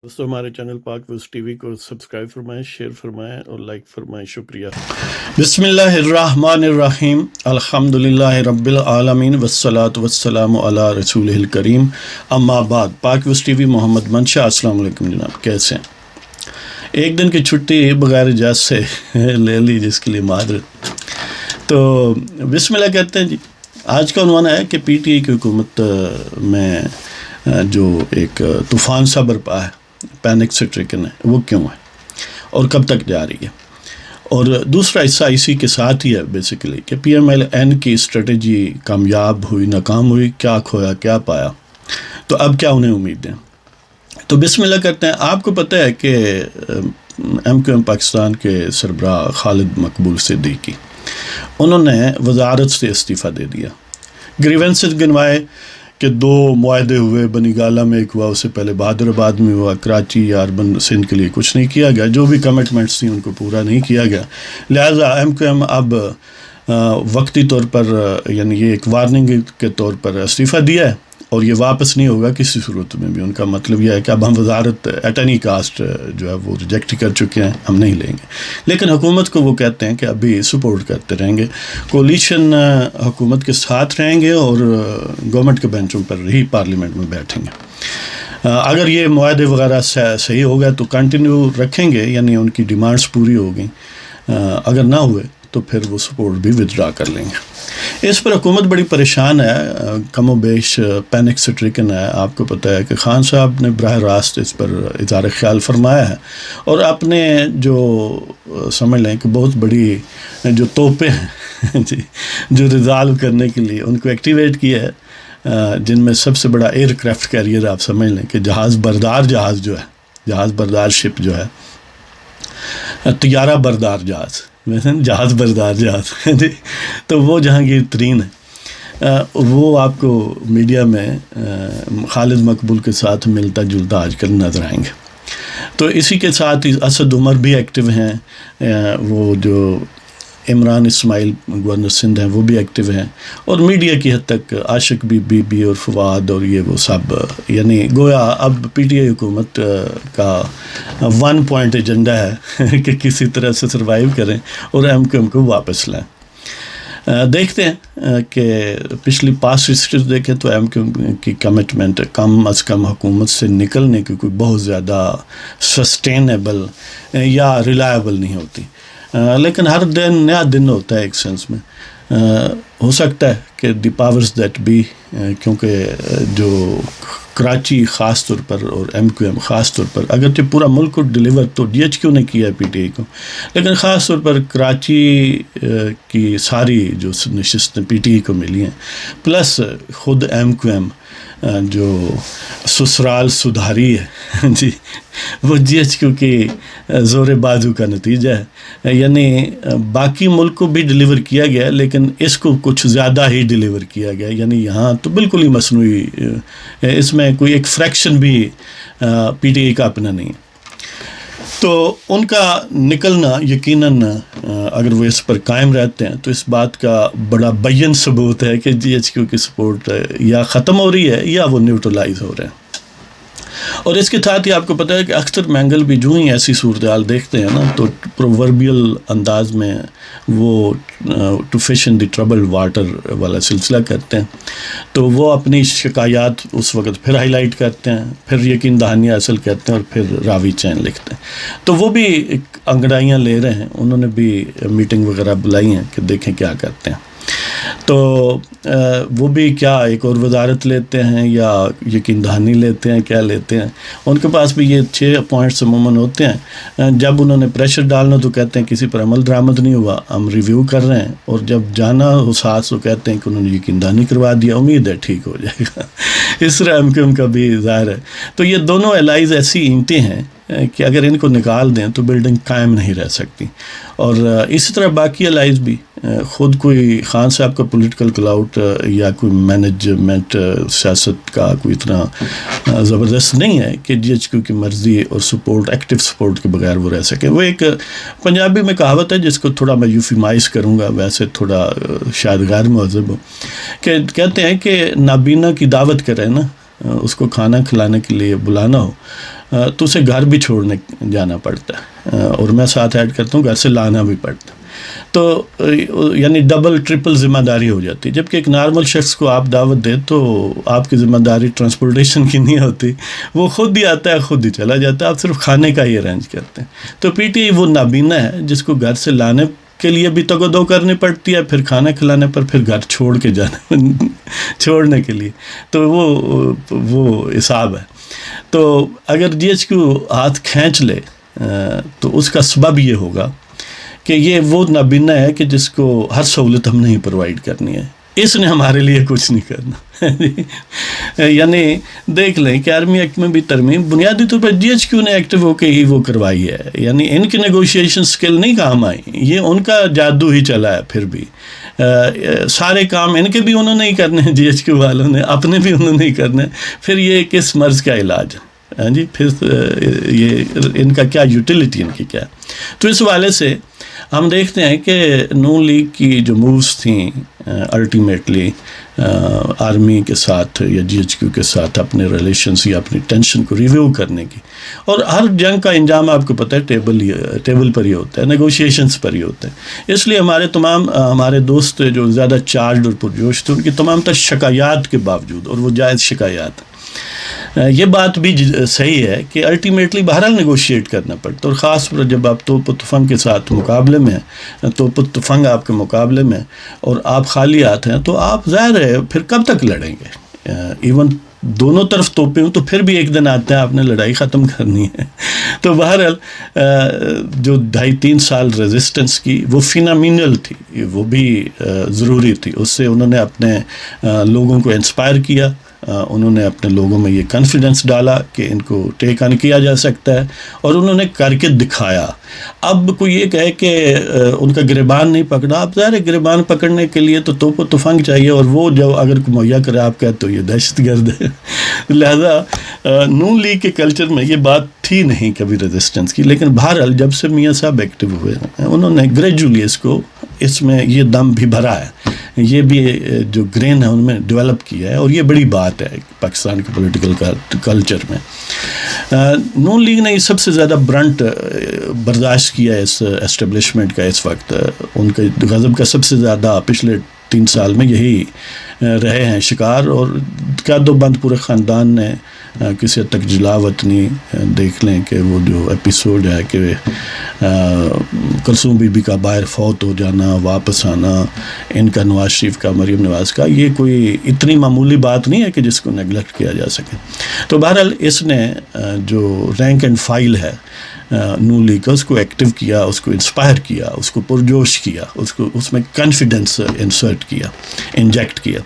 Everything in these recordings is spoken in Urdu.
دوستوں ہمارے چینل پاک ویوز ٹی وی کو سبسکرائب فرمائیں، شیئر فرمائیں اور لائک فرمائیں، شکریہ۔ بسم اللہ الرحمن الرحیم، الحمدللہ رب العالمین والصلاة والسلام علی رسولہ الکریم، اما بعد۔ پاک ویوز ٹی وی محمد منشا، السلام علیکم جناب، کیسے ہیں؟ ایک دن کی چھٹی بغیر اجازت سے لے لی، جس کے لیے معذرت۔ تو بسم اللہ کہتے ہیں جی۔ آج کا عنوان ہے کہ پی ٹی آئی کی حکومت میں جو ایک طوفان سا برپا ہے، پینک سٹرکن ہے، وہ کیوں ہے اور کب تک جاری ہے؟ اور دوسرا حصہ اسی کے ساتھ ہی ہے بیسیکلی کہ پی ایم ایل این کی اسٹریٹجی کامیاب ہوئی، ناکام ہوئی، کیا کھویا، کیا پایا، تو اب کیا انہیں امیدیں؟ تو بسم اللہ کرتے ہیں۔ آپ کو پتہ ہے کہ ایم کیو ایم پاکستان کے سربراہ خالد مقبول صدیقی، انہوں نے وزارت سے استعفیٰ دے دیا۔ گریونسز گنوائے کہ 2 معاہدے ہوئے، بنی گالہ میں ایک ہوا، اس سے پہلے بہادر آباد میں ہوا، کراچی یا اربن سندھ کے لیے کچھ نہیں کیا گیا، جو بھی کمٹمنٹس تھیں ان کو پورا نہیں کیا گیا۔ لہٰذا ایم کیو ایم اب وقتی طور پر، یعنی یہ ایک وارننگ کے طور پر استعفیٰ دیا ہے، اور یہ واپس نہیں ہوگا کسی صورت میں بھی۔ ان کا مطلب یہ ہے کہ اب ہم وزارت ایٹ اینی کاسٹ جو ہے وہ ریجیکٹ کر چکے ہیں، ہم نہیں لیں گے۔ لیکن حکومت کو وہ کہتے ہیں کہ ابھی سپورٹ کرتے رہیں گے، کولیشن حکومت کے ساتھ رہیں گے اور گورنمنٹ کے بینچوں پر ہی پارلیمنٹ میں بیٹھیں گے۔ اگر یہ معاہدے وغیرہ صحیح ہو گیا تو کنٹینیو رکھیں گے، یعنی ان کی ڈیمانڈز پوری ہو گئیں۔ اگر نہ ہوئے تو پھر وہ سپورٹ بھی ودرا کر لیں گے۔ اس پر حکومت بڑی پریشان ہے، کم و بیش پینک سٹرکن ہے۔ آپ کو پتہ ہے کہ خان صاحب نے براہ راست اس پر اظہار خیال فرمایا ہے، اور اپنے جو سمجھ لیں کہ بہت بڑی جو توپیں ہیں جی، جو ریزالو کرنے کے لیے ان کو ایکٹیویٹ کیا ہے، جن میں سب سے بڑا ایئر کرافٹ کیریئر آپ سمجھ لیں کہ جہاز بردار شپ جو ہے، طیارہ بردار جہاز بردار جہاز جی، تو وہ جہانگیر ترین ہے۔ وہ آپ کو میڈیا میں خالد مقبول کے ساتھ ملتا جلتا آج کل نظر آئیں گے۔ تو اسی کے ساتھ ہی اسد عمر بھی ایکٹیو ہیں، وہ جو عمران اسماعیل گورنر سندھ ہیں وہ بھی ایکٹیو ہیں، اور میڈیا کی حد تک عاشق بی بی اور فواد اور یہ وہ سب، یعنی گویا اب پی ٹی آئی حکومت کا 1 پوائنٹ ایجنڈا ہے کہ کسی طرح سے سروائیو کریں اور ایم کیو ایم کو واپس لائیں۔ دیکھتے ہیں کہ پچھلی پاسٹ ہسٹریز دیکھیں تو ایم کیو ایم کی کمٹمنٹ کم از کم حکومت سے نکلنے کی کوئی بہت زیادہ سسٹینیبل یا ریلائبل نہیں ہوتی، لیکن ہر دن نیا دن ہوتا ہے ایک سینس میں۔ ہو سکتا ہے کہ دی پاورز دیٹ بی، کیونکہ جو کراچی خاص طور پر اور ایم کیو ایم خاص طور پر، اگرچہ پورا ملک کو ڈیلیور تو ڈی ایچ کیو نے کیا ہے پی ٹی آئی کو، لیکن خاص طور پر کراچی کی ساری جو نشستیں پی ٹی آئی کو ملی ہیں، پلس خود ایم کیو ایم جو سسرال سدھاری ہے جی، وہ جی ایچ کیو کی زور بازو کا نتیجہ ہے۔ یعنی باقی ملک کو بھی ڈیلیور کیا گیا، لیکن اس کو کچھ زیادہ ہی ڈیلیور کیا گیا، یعنی یہاں تو بالکل ہی مصنوعی، اس میں کوئی ایک فریکشن بھی پی ٹی آئی کا اپنا نہیں ہے۔ تو ان کا نکلنا یقیناً اگر وہ اس پر قائم رہتے ہیں تو اس بات کا بڑا بین ثبوت ہے کہ جی ایچ کیو کی سپورٹ یا ختم ہو رہی ہے یا وہ نیوٹرلائز ہو رہے ہیں۔ اور اس کے ساتھ ہی آپ کو پتہ ہے کہ اختر مینگل بھی جو ہی ایسی صورتحال دیکھتے ہیں نا، تو پرووربیل انداز میں وہ to fish in the trouble water والا سلسلہ کرتے ہیں، تو وہ اپنی شکایات اس وقت پھر ہائی لائٹ کرتے ہیں، پھر یقین دہانی حاصل کرتے ہیں، اور پھر راوی چین لکھتے ہیں۔ تو وہ بھی ایک انگڑائیاں لے رہے ہیں، انہوں نے بھی میٹنگ وغیرہ بلائی ہیں کہ دیکھیں کیا کرتے ہیں۔ تو وہ بھی کیا ایک اور وزارت لیتے ہیں یا یقین دہانی لیتے ہیں، کیا لیتے ہیں؟ ان کے پاس بھی یہ 6 پوائنٹس عموماً ہوتے ہیں۔ جب انہوں نے پریشر ڈالنا تو کہتے ہیں کسی پر عمل درآمد نہیں ہوا، ہم ریویو کر رہے ہیں، اور جب جانا ہو ساتھ تو کہتے ہیں کہ انہوں نے یقین دہانی کروا دیا، امید ہے ٹھیک ہو جائے گا۔ اس طرح ایم کیو ایم کا بھی ظاہر ہے۔ تو یہ دونوں الائز ایسی اینٹیں ہیں کہ اگر ان کو نکال دیں تو بلڈنگ قائم نہیں رہ سکتی، اور اسی طرح باقی الائز بھی۔ خود کوئی خان صاحب کا پولیٹیکل کلاؤٹ یا کوئی مینجمنٹ سیاست کا کوئی اتنا زبردست نہیں ہے کہ جی ایچ کیو کی مرضی اور سپورٹ، ایکٹیو سپورٹ کے بغیر وہ رہ سکے۔ وہ ایک پنجابی میں کہاوت ہے جس کو تھوڑا میں یوفیمائز کروں گا، ویسے تھوڑا شاید غیر مہذب ہو، کہ کہتے ہیں کہ نابینا کی دعوت کرے نا اس کو کھانا کھلانے کے لیے بلانا ہو تو اسے گھر بھی چھوڑنے جانا پڑتا ہے، اور میں ساتھ ایڈ کرتا ہوں گھر سے لانا بھی پڑتا ہے، تو یعنی ڈبل ٹرپل ذمہ داری ہو جاتی ہے. جبکہ ایک نارمل شخص کو آپ دعوت دیں تو آپ کی ذمہ داری ٹرانسپورٹیشن کی نہیں ہوتی، وہ خود ہی آتا ہے خود ہی چلا جاتا ہے، آپ صرف کھانے کا ہی ارینج کرتے ہیں. تو پی ٹی آئی وہ نابینا ہے جس کو گھر سے لانے کے لیے بھی تگودو کرنی پڑتی ہے، پھر کھانا کھلانے پر پھر گھر چھوڑ کے جانا چھوڑنے کے لیے، تو وہ حساب ہے. تو اگر جی ایچ کیو ہاتھ کھینچ لے تو اس کا سبب یہ ہوگا کہ یہ وہ نابینا ہے کہ جس کو ہر سہولت ہم نہیں پرووائڈ کرنی ہے، اس نے ہمارے لیے کچھ نہیں کرنا. یعنی دیکھ لیں کہ آرمی ایکٹ میں بھی ترمیم بنیادی طور پر جی ایچ کیو نے ایکٹیو ہو کے ہی وہ کروائی ہے، یعنی ان کی نیگوشیشن سکل نہیں کام آئی، یہ ان کا جادو ہی چلا ہے. پھر بھی سارے کام ان کے بھی انہوں نے ہی کرنے ہیں، جی ایچ کیو والوں نے اپنے بھی انہوں نے ہی کرنے، پھر یہ کس مرض کا علاج ہے؟ ہاں جی، پھر یہ ان کا کیا یوٹیلیٹی، ان کی کیا؟ تو اس حوالے سے ہم دیکھتے ہیں کہ نون لیگ کی جو مووز تھیں الٹیمیٹلی آرمی کے ساتھ یا جی ایچ کیو کے ساتھ اپنے ریلیشنز یا اپنی ٹینشن کو ریویو کرنے کی، اور ہر جنگ کا انجام آپ کو پتہ ہے ٹیبل پر ہی ہوتا ہے، نیگوشیشنز پر ہی ہوتا ہے. اس لیے ہمارے دوست جو زیادہ چارجڈ اور پرجوش تھے، ان کی تمام تر شکایات کے باوجود، اور وہ جائز شکایات، یہ بات بھی صحیح ہے کہ الٹیمیٹلی بہرحال نیگوشیٹ کرنا پڑتا ہے، اور خاص طور جب آپ توپ و تفنگ کے ساتھ مقابلے میں ہیں، توپ و تفنگ آپ کے مقابلے میں اور آپ خالی ہاتھ ہیں، تو آپ ظاہر ہے پھر کب تک لڑیں گے؟ ایون دونوں طرف توپیں ہوں تو پھر بھی ایک دن آتے ہیں آپ نے لڑائی ختم کرنی ہے. تو بہرحال جو 2.5-3 سال ریزسٹنس کی وہ فینامینل تھی، وہ بھی ضروری تھی. اس سے انہوں نے اپنے لوگوں کو انسپائر کیا، انہوں نے اپنے لوگوں میں یہ کانفیڈنس ڈالا کہ ان کو ٹیک آن کیا جا سکتا ہے، اور انہوں نے کر کے دکھایا. اب کوئی یہ کہے کہ ان کا گریبان نہیں پکڑا، اب ظاہر ہے گریبان پکڑنے کے لیے تو توپ و تفنگ چاہیے، اور وہ جو اگر مہیا کرے آپ کہتے تو یہ دہشت گرد ہے. لہذا نون لیگ کے کلچر میں یہ بات تھی نہیں کبھی ریزسٹنس کی. لیکن بہرحال جب سے میاں صاحب ایکٹیو ہوئے انہوں نے گریجولی اس میں یہ دم بھی بھرا ہے، یہ بھی جو گرین ہے ان میں ڈیولپ کیا ہے، اور یہ بڑی بات ہے پاکستان کے پولیٹیکل کلچر میں. نون لیگ نے سب سے زیادہ برنٹ برداشت کیا ہے اس اسٹیبلشمنٹ کا. اس وقت ان کے غضب کا سب سے زیادہ پچھلے 3 سال میں یہی رہے ہیں شکار، اور کیا دو بند پورے خاندان نے کسی حد تک جلا وطنی. دیکھ لیں کہ وہ جو ایپیسوڈ ہے کہ کلثوم بی بی کا باہر فوت ہو جانا، واپس آنا، ان کا نواز شریف کا، مریم نواز کا، یہ کوئی اتنی معمولی بات نہیں ہے کہ جس کو نیگلیکٹ کیا جا سکے. تو بہرحال اس نے جو رینک اینڈ فائل ہے نون لیگ کا، اس کو ایکٹیو کیا، اس کو انسپائر کیا، اس کو پرجوش کیا، اس میں کانفیڈنس انسرٹ کیا، انجیکٹ کیا.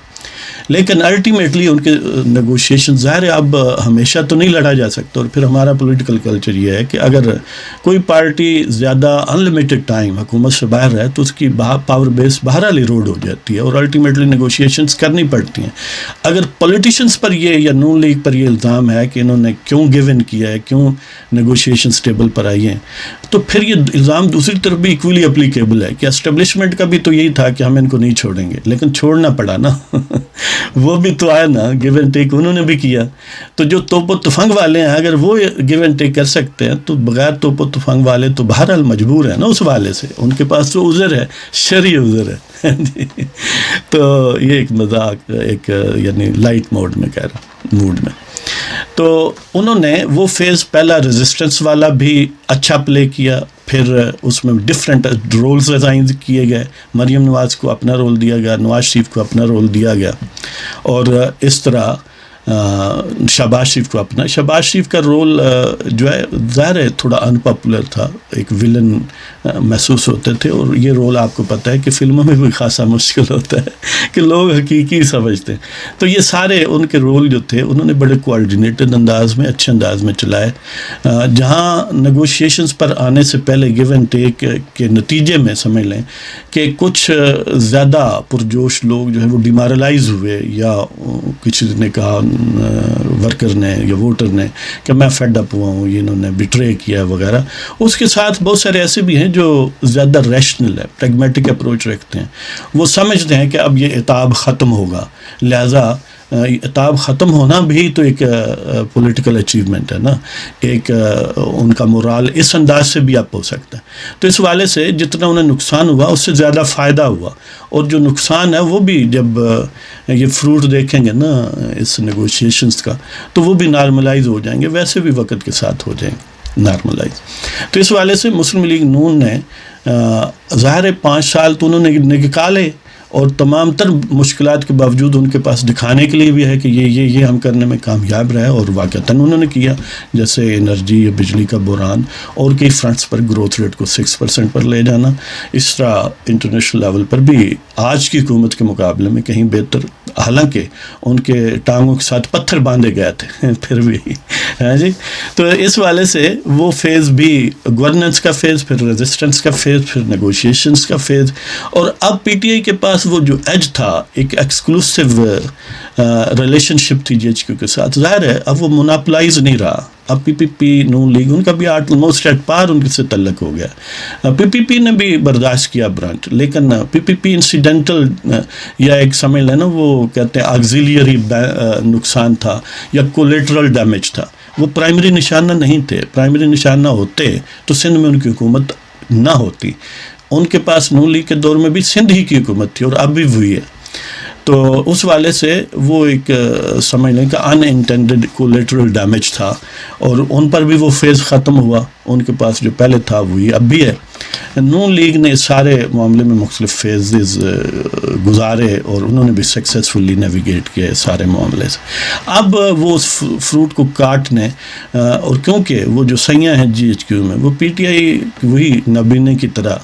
لیکن الٹیمیٹلی ان کے نیگوشیشن ظاہر ہے اب ہمیشہ تو نہیں لڑا جا سکتا. اور پھر ہمارا پولیٹیکل کلچر یہ ہے کہ اگر کوئی پارٹی زیادہ انلمیٹڈ ٹائم حکومت سے باہر رہے تو اس کی پاور بیس بہرحال ایروڈ ہو جاتی ہے، اور الٹیمیٹلی نیگوشیشنز کرنی پڑتی ہیں. اگر پولیٹیشنز پر یہ یا نون لیگ پر یہ الزام ہے کہ انہوں نے کیوں گیو ان کیا ہے، کیوں نیگوشیشنز ٹیبل پر آئی ہیں، تو پھر یہ الزام دوسری طرف بھی ایکولی اپلیکیبل ہے کہ اسٹیبلشمنٹ کا بھی تو یہی تھا کہ ہم ان کو نہیں چھوڑیں گے، لیکن چھوڑنا پڑا نا. وہ بھی تو آیا نا، گیو اینڈ ٹیک انہوں نے بھی کیا. تو جو توپ و تفنگ والے ہیں اگر وہ گیو اینڈ ٹیک کر سکتے ہیں تو بغیر توپ و تفنگ والے تو بہرحال مجبور ہیں نا اس والے سے. ان کے پاس تو عذر ہے، شرعی عذر ہے. تو یہ ایک مذاق، ایک یعنی لائٹ موڈ میں کہہ رہا موڈ میں. تو انہوں نے وہ فیز پہلا ریزسٹنس والا بھی اچھا پلے کیا، پھر اس میں ڈفرینٹ رولز ڈیزائن کیے گئے. مریم نواز کو اپنا رول دیا گیا، نواز شریف کو اپنا رول دیا گیا، اور اس طرح شہباز شریف کو اپنا. شہباز شریف کا رول جو ہے ظاہر ہے تھوڑا ان پاپولر تھا، ایک ویلن محسوس ہوتے تھے، اور یہ رول آپ کو پتہ ہے کہ فلموں میں بھی خاصا مشکل ہوتا ہے کہ لوگ حقیقی سمجھتے ہیں. تو یہ سارے ان کے رول جو تھے انہوں نے بڑے کوآرڈینیٹڈ انداز میں، اچھے انداز میں چلائے. جہاں نیگوشیشنز پر آنے سے پہلے گیو اینڈ ٹیک کے نتیجے میں سمجھ لیں کہ کچھ زیادہ پرجوش لوگ جو ہیں وہ ڈیمارلائز ہوئے، یا کسی نے کہا ورکر نے یا ووٹر نے کہ میں فیڈ اپ ہوا ہوں، یہ انہوں نے بیٹرے کیا وغیرہ. اس کے ساتھ بہت سارے ایسے بھی ہیں جو زیادہ ریشنل ہے، پریگمیٹک اپروچ رکھتے ہیں. وہ سمجھتے ہیں کہ اب یہ عتاب ختم ہوگا، لہٰذا عتاب ختم ہونا بھی تو ایک پولیٹیکل اچیومنٹ ہے نا، ایک ان کا مورال اس انداز سے بھی اپ ہو سکتا ہے. تو اس والے سے جتنا انہیں نقصان ہوا اس سے زیادہ فائدہ ہوا، اور جو نقصان ہے وہ بھی جب یہ فروٹ دیکھیں گے نا اس نیگوشیشنز کا تو وہ بھی نارملائز ہو جائیں گے، ویسے بھی وقت کے ساتھ ہو جائیں گے نارملائز. تو اس والے سے مسلم لیگ نون نے ظاہر 5 سال تو انہوں نے نکالے، اور تمام تر مشکلات کے باوجود ان کے پاس دکھانے کے لیے بھی ہے کہ یہ ہم کرنے میں کامیاب رہے، اور واقعتاً انہوں نے کیا، جیسے انرجی یا بجلی کا بحران اور کئی فرنٹس پر گروتھ ریٹ کو 6% پر لے جانا. اس طرح انٹرنیشنل لیول پر بھی آج کی حکومت کے مقابلے میں کہیں بہتر، حالانکہ ان کے ٹانگوں کے ساتھ پتھر باندھے گئے تھے پھر بھی ہے جی. تو اس والے سے وہ فیز بھی گورننس کا فیز، پھر ریزسٹنس کا فیز، پھر نیگوشیشنز کا فیز، اور اب پی ٹی آئی کے پاس وہ جو ایج تھا ایک ایکسکلوسیو ریلیشن شپ تھی جی ایچ کیو کے ساتھ، ظاہر ہے اب وہ موناپلائز نہیں رہا. اب پی پی پی نون لیگ ان کا بھی آلموسٹ ایٹ پار ان سے تعلق ہو گیا. پی پی پی نے بھی برداشت کیا برانچ، لیکن پی پی پی انسیڈنٹل یا ایک سمجھ لینا وہ کہتے ہیں آگزیلیری نقصان تھا یا کولیٹرل ڈیمیج تھا، وہ پرائمری نشانہ نہیں تھے. پرائمری نشانہ ہوتے تو سندھ میں ان کی حکومت نہ ہوتی. ان کے پاس نون لیگ کے دور میں بھی سندھ ہی کی حکومت تھی اور اب بھی ہوئی ہے. تو اس والے سے وہ ایک سمجھ لیں کہ ان انٹینڈڈ کولیٹرل ڈیمیج تھا، اور ان پر بھی وہ فیز ختم ہوا. ان کے پاس جو پہلے تھا وہی اب بھی ہے. نون لیگ نے سارے معاملے میں مختلف فیزز گزارے اور انہوں نے بھی سکسیزفلی نیویگیٹ کیا سارے معاملے سے. اب وہ اس فروٹ کو کاٹنے، اور کیونکہ وہ جو سیاں ہیں جی ایچ کیو میں وہ پی ٹی آئی وہی نابینے کی طرح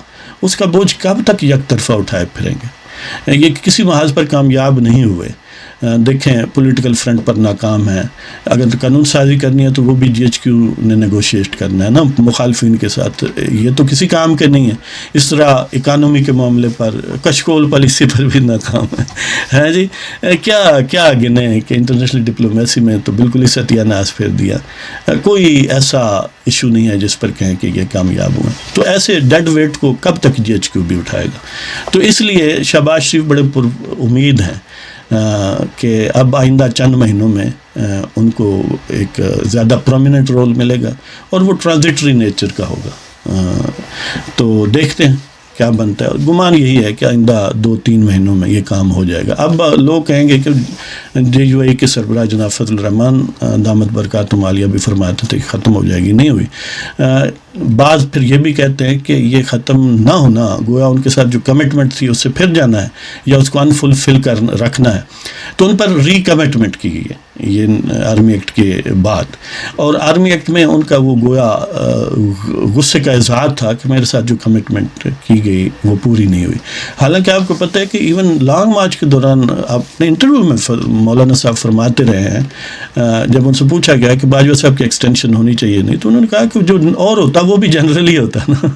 اس کا بوجھ کب تک یک طرفہ اٹھائے پھریں گے. یہ کسی محاذ پر کامیاب نہیں ہوئے. دیکھیں پولیٹیکل فرنٹ پر ناکام ہے. اگر قانون سازی کرنی ہے تو وہ بھی جی ایچ کیو نے نیگوشیٹ کرنا ہے نا مخالفین کے ساتھ، یہ تو کسی کام کے نہیں ہے. اس طرح اکانومی کے معاملے پر کشکول پالیسی پر بھی ناکام ہے جی. کیا گنے کہ انٹرنیشنل ڈپلومیسی میں تو بالکل ہی ستیہ ناز پھیر دیا. کوئی ایسا ایشو نہیں ہے جس پر کہیں کہ یہ کامیاب ہوئے. تو ایسے ڈیڈ ویٹ کو کب تک جی ایچ کیو بھی اٹھائے گا. تو اس لیے شہباز شریف بڑے پر امید ہیں کہ اب آئندہ چند مہینوں میں ان کو ایک زیادہ پرومیننٹ رول ملے گا اور وہ ٹرانزٹری نیچر کا ہوگا. تو دیکھتے ہیں کیا بنتا ہے. گمان یہی ہے کہ آئندہ 2-3 مہینوں میں یہ کام ہو جائے گا. اب لوگ کہیں گے کہ جے یو آئی کے سربراہ جناب فضل الرحمان دامت برکاتہم عالیہ بھی فرماتے تھے کہ ختم ہو جائے گی، نہیں ہوئی. بعض پھر یہ بھی کہتے ہیں کہ یہ ختم نہ ہونا گویا ان کے ساتھ جو کمٹمنٹ تھی اس سے پھر جانا ہے یا اس کو انفلفل رکھنا ہے. تو ان پر ری کمٹمنٹ کی گئی ہے یہ آرمی ایکٹ کے بعد، اور آرمی ایکٹ میں ان کا وہ گویا غصے کا اظہار تھا کہ میرے ساتھ جو کمٹمنٹ کی گئی وہ پوری نہیں ہوئی. حالانکہ آپ کو پتہ ہے کہ ایون لانگ مارچ کے دوران اپنے انٹرویو میں مولانا صاحب فرماتے رہے ہیں، جب ان سے پوچھا گیا کہ باجوہ صاحب کی ایکسٹینشن ہونی چاہیے نہیں، تو انہوں نے کہا کہ جو اور ہوتا وہ بھی جنرلی ہوتا نا،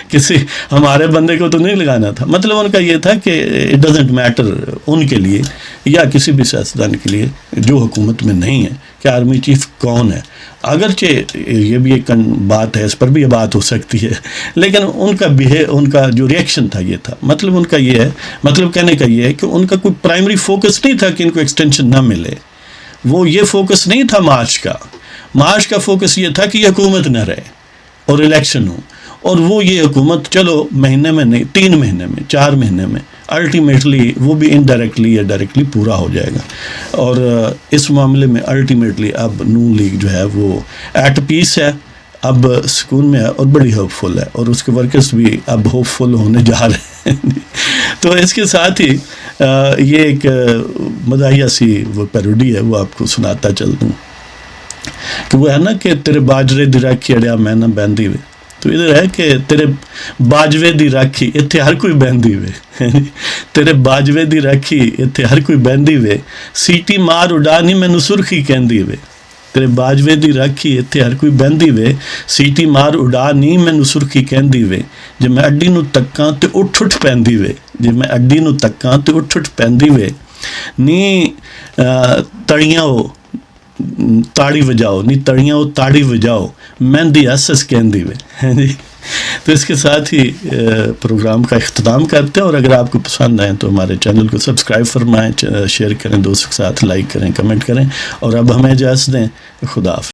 کسی ہمارے بندے کو تو نہیں لگانا تھا. مطلب ان کا یہ تھا کہ اٹ ڈزنٹ میٹر ان کے لیے یا کسی بھی سیاستدان کے لیے جو حکومت میں نہیں ہے کہ آرمی چیف کون ہے. اگرچہ یہ بھی ایک بات ہے، اس پر بھی یہ بات ہو سکتی ہے، لیکن ان کا جو ریئیکشن تھا یہ تھا. مطلب ان کا یہ ہے، مطلب کہنے کا یہ ہے کہ ان کا کوئی پرائمری فوکس نہیں تھا کہ ان کو ایکسٹینشن نہ ملے. وہ یہ فوکس نہیں تھا مارچ کا فوکس یہ تھا کہ یہ حکومت نہ رہے اور الیکشن ہو. اور وہ یہ حکومت چلو مہینے میں نہیں 3 مہینے میں 4 مہینے میں الٹیمیٹلی وہ بھی انڈائریکٹلی یا ڈائریکٹلی پورا ہو جائے گا. اور اس معاملے میں الٹیمیٹلی اب نون لیگ جو ہے وہ ایٹ پیس ہے، اب سکون میں ہے اور بڑی ہوپ فل ہے، اور اس کے ورکرز بھی اب ہوپ فل ہونے جا رہے ہیں. تو اس کے ساتھ ہی یہ ایک مزاحیہ سی وہ پیروڈی ہے وہ آپ کو سناتا چلتا ہوں کہ وہ ہے نا کہ تیرے باجرے دی راکھی اڑیا میں نہ بہندی وے. تو ادھر ہے کہ تیرے باجوے دی راکھی اتنے ہر کوئی بہندی وے، تیرے باجوے دی راکھی اتنے ہر کوئی بہندی وے، سیٹی مار اڈا نہیں مینوں سرخی کہندی وے. تیرے باجوے دی راکھی اتنے ہر کوئی بہندی وے، سیٹی مار اڈا نہیں مینوں سرخی کہندی وے. جے میں اڈی نو تکاں تے اٹھ پیندی وے، جے میں اڈی نو تکاں تے اٹھ پیندی وے. نی تڑیاں ہو تاڑی وجاؤ، نی تڑیاں ہو تاڑی وجاؤ، مہندی اسس کہندی وے. تو اس کے ساتھ ہی پروگرام کا اختتام کرتے ہیں، اور اگر آپ کو پسند آئیں تو ہمارے چینل کو سبسکرائب فرمائیں، شیئر کریں، دوستوں کے ساتھ لائک کریں، کمنٹ کریں، اور اب ہمیں اجازت دیں، خدا حافظ۔